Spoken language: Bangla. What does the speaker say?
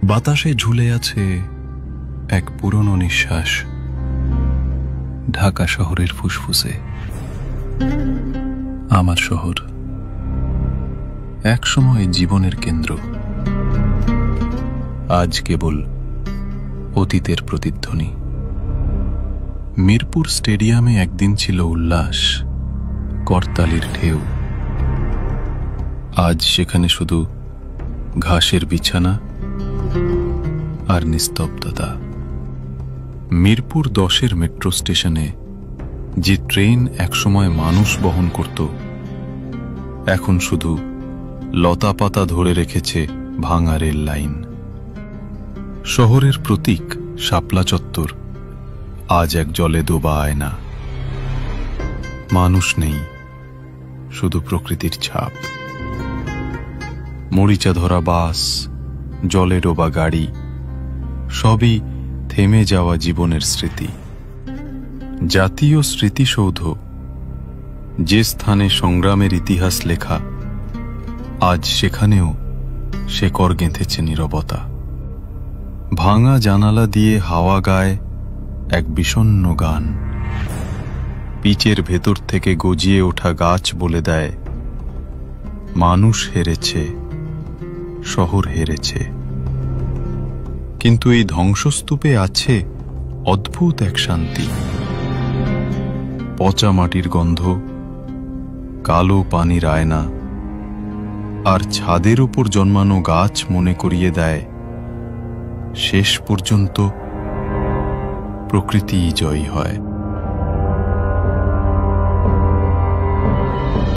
বাতাসে ঝুলে আছে এক পুরনো নিঃশ্বাস, ঢাকা শহরের ফুসফুসে। আমার শহর এক সময় জীবনের কেন্দ্র, আজ কেবল অতীতের প্রতিধ্বনি। মিরপুর স্টেডিয়ামে একদিন ছিল উল্লাস, করতালির ঢেউ। আজ সেখানে শুধু ঘাসের বিছানা আর নিস্তব্ধতা। মিরপুর 10-এর মেট্রো স্টেশনে যে ট্রেন একসময় মানুষ বহন করত, এখন শুধু লতাপাতা ধরে রেখেছে ভাঙা রেল লাইন। শহরের প্রতীক শাপলা চত্বর আজ এক জলে ডোবা আয়না। মানুষ নেই, শুধু প্রকৃতির ছাপ। মরিচা ধরা বাস, জলে ডোবা গাড়ি, সবই থেমে যাওয়া জীবনের স্মৃতি। জাতীয় স্মৃতিসৌধ, যে স্থানে সংগ্রামের ইতিহাস লেখা, আজ সেখানেও শেকড় গেঁথেছে নীরবতা। ভাঙা জানালা দিয়ে হাওয়া গায় এক বিষণ্ণ গান। পিচের ভেতর থেকে গজিয়ে ওঠা গাছ বলে দেয়, মানুষ হেরেছে, শহর হেরেছে। কিন্তু এই ধ্বংসস্তূপে আছে অদ্ভুত এক শান্তি। পচা মাটির গন্ধ, কালো পানির আয়না, আর ছাদের উপর জন্মানো গাছ মনে করিয়ে দেয়, শেষ পর্যন্ত প্রকৃতিই জয়ী হয়।